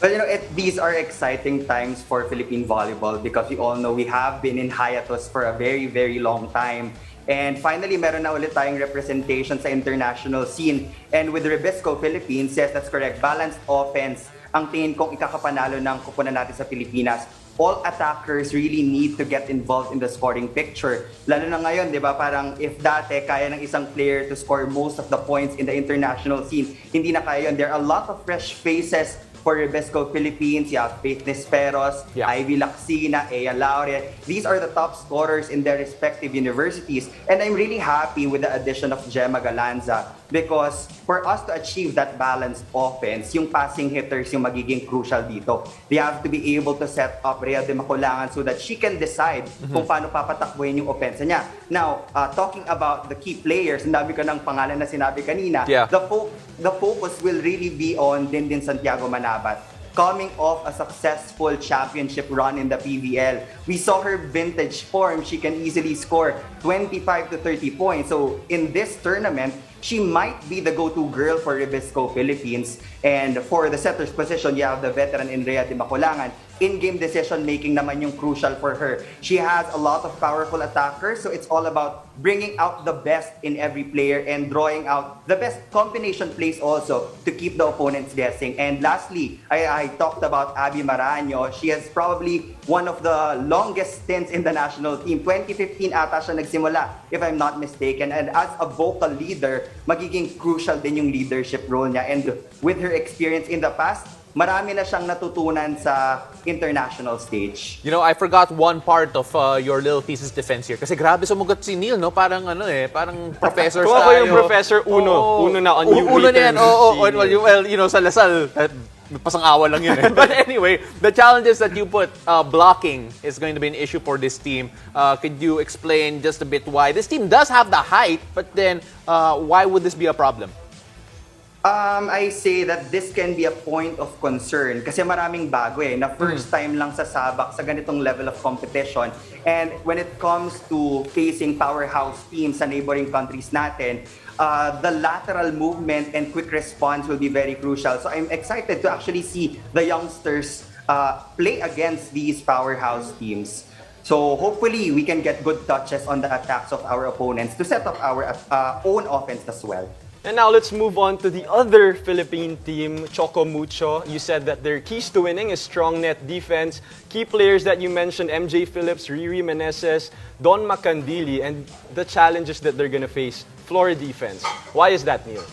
Well, these are exciting times for Philippine volleyball because we all know we have been in hiatus for a very, very long time. And finally, meron na ulit tayong representation sa international scene. And with Rebisco Philippines, yes, that's correct, balanced offense ang tingin kong ikakapanalo ng kupunan natin sa Pilipinas. All attackers really need to get involved in the scoring picture. Lalo na ngayon, di ba, parang if dati kaya ng isang player to score most of the points in the international scene, hindi na kaya yun. There are a lot of fresh faces for Rebesco Philippines. You have Faith Nisperos, Ivy Lacsina, Ea Laure. These are the top scorers in their respective universities. And I'm really happy with the addition of Gemma Galanza because for us to achieve that balanced offense, yung passing hitters yung magiging crucial dito. They have to be able to set up Rhea de Maculangan so that she can decide kung paano papatakbuhin yung offense niya. Now, talking about the key players, ang dami ko ng pangalan na sinabi kanina, the focus will really be on Dindin Santiago Manabat. Coming off a successful championship run in the PVL. We saw her vintage form. She can easily score 25 to 30 points. So in this tournament, she might be the go-to girl for Rebisco Philippines. And for the setter's position, you have the veteran Rhea de Maculangan. In-game decision-making naman yung crucial for her. She has a lot of powerful attackers, so it's all about bringing out the best in every player and drawing out the best combination plays also to keep the opponents guessing. And lastly, I talked about Abby Maraño. She has probably one of the longest stints in the national team. 2015 ata siya nagsimula, if I'm not mistaken. And as a vocal leader, magiging crucial din yung leadership role niya. And with her experience in the past, marami na siyang natutunan sa international stage. You know, I forgot one part of your little thesis defense here. Kasi grabe sumugot si Neil, no? Parang parang professor Kung ako yung professor, uno na on new uno na yan, well, you know, sa Lasal, pasang-awa lang yun eh. But anyway, the challenges that you put, blocking is going to be an issue for this team. Could you explain just a bit why? This team does have the height, but then why would this be a problem? I say that this can be a point of concern kasi maraming bago na first time lang sa Sabak sa ganitong level of competition. And when it comes to facing powerhouse teams sa neighboring countries natin, the lateral movement and quick response will be very crucial. So I'm excited to actually see the youngsters play against these powerhouse teams. So hopefully we can get good touches on the attacks of our opponents to set up our own offense as well. And now let's move on to the other Philippine team, Choco Mucho. You said that their keys to winning is strong net defense. Key players that you mentioned, MJ Phillips, Riri Meneses, Don Macandili, and the challenges that they're gonna face, floor defense. Why is that, Neil?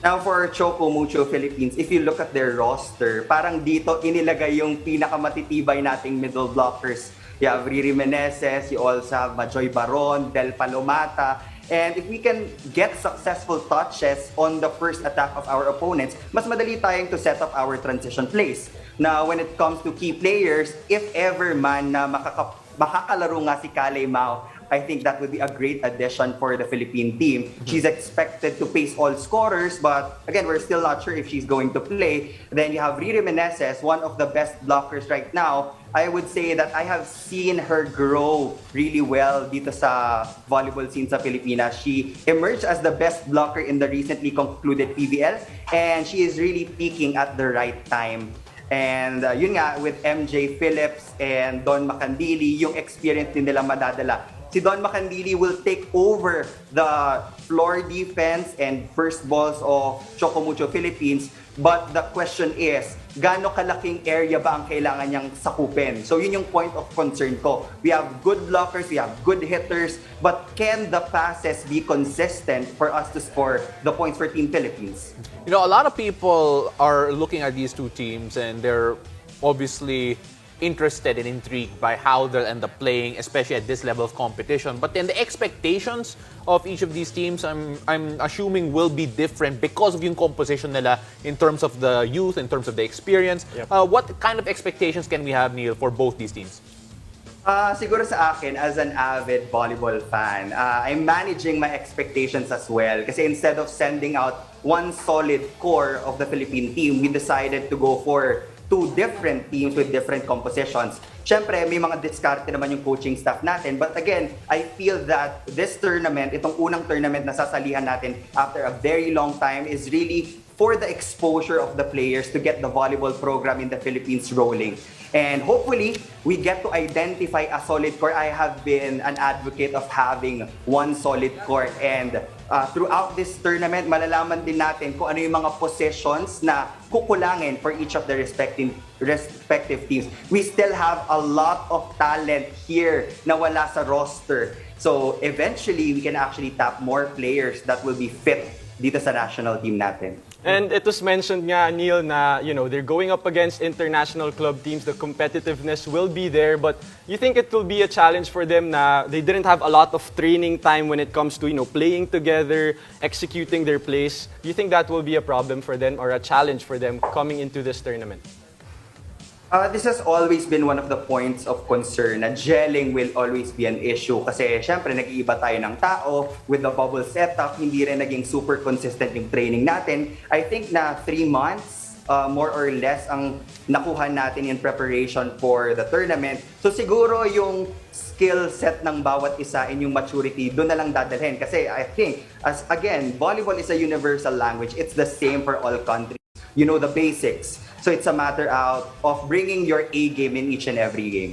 Now for Choco Mucho Philippines, if you look at their roster, parang dito inilagay yung pinakamatitibay nating middle blockers. You have Riri Meneses, you also have Majoy Baron, Del Palomata. And if we can get successful touches on the first attack of our opponents, mas madali tayong to set up our transition plays. Now, when it comes to key players, if ever man na makakalaro nga si Kalei Mao, I think that would be a great addition for the Philippine team. She's expected to pace all scorers, but again, we're still not sure if she's going to play. Then you have Riri Meneses, one of the best blockers right now. I would say that I have seen her grow really well dito sa volleyball scene sa Pilipinas. She emerged as the best blocker in the recently concluded PVL, and she is really peaking at the right time. And yun nga, with MJ Phillips and Don Macandili, yung experience din nila madadala. Si Don Macandili will take over the floor defense and first balls of Choco Mucho Philippines. But the question is, gaano kalaking area ba ang kailangan niyang sakupin? So yun yung point of concern ko. We have good blockers, we have good hitters, but can the passes be consistent for us to score the points for Team Philippines? You know, a lot of people are looking at these two teams and they're obviously interested and intrigued by how they'll end up playing, especially at this level of competition. But then the expectations of each of these teams, I'm assuming will be different because of yung composition nila in terms of the youth, in terms of the experience. What kind of expectations can we have, Neil, for both these teams? Siguro sa akin, as an avid volleyball fan, I'm managing my expectations as well. Kasi instead of sending out one solid core of the Philippine team, we decided to go for two different teams with different compositions. Siyempre, may mga diskarte naman yung coaching staff natin. But again, I feel that this tournament, itong unang tournament na sasalihan natin after a very long time, is really for the exposure of the players to get the volleyball program in the Philippines rolling. And hopefully, we get to identify a solid core. I have been an advocate of having one solid core. And throughout this tournament, malalaman din natin kung ano yung mga possessions na kukulangin for each of the respective teams. We still have a lot of talent here na wala sa roster. So eventually, we can actually tap more players that will be fit dito sa national team natin. And it was mentioned nga, Neil, na they're going up against international club teams. The competitiveness will be there, but you think it will be a challenge for them na they didn't have a lot of training time when it comes to playing together, executing their plays. Do you think that will be a problem for them or a challenge for them coming into this tournament? This has always been one of the points of concern na gelling will always be an issue kasi syempre nag-iiba tayo ng tao with the bubble setup, hindi rin naging super consistent yung training natin. I think na 3 months more or less ang nakuha natin in preparation for the tournament. So siguro yung skill set ng bawat isa and yung maturity doon na lang dadalhin kasi I think as again volleyball is a universal language. It's the same for all countries. You know the basics. So it's a matter of bringing your A game in each and every game.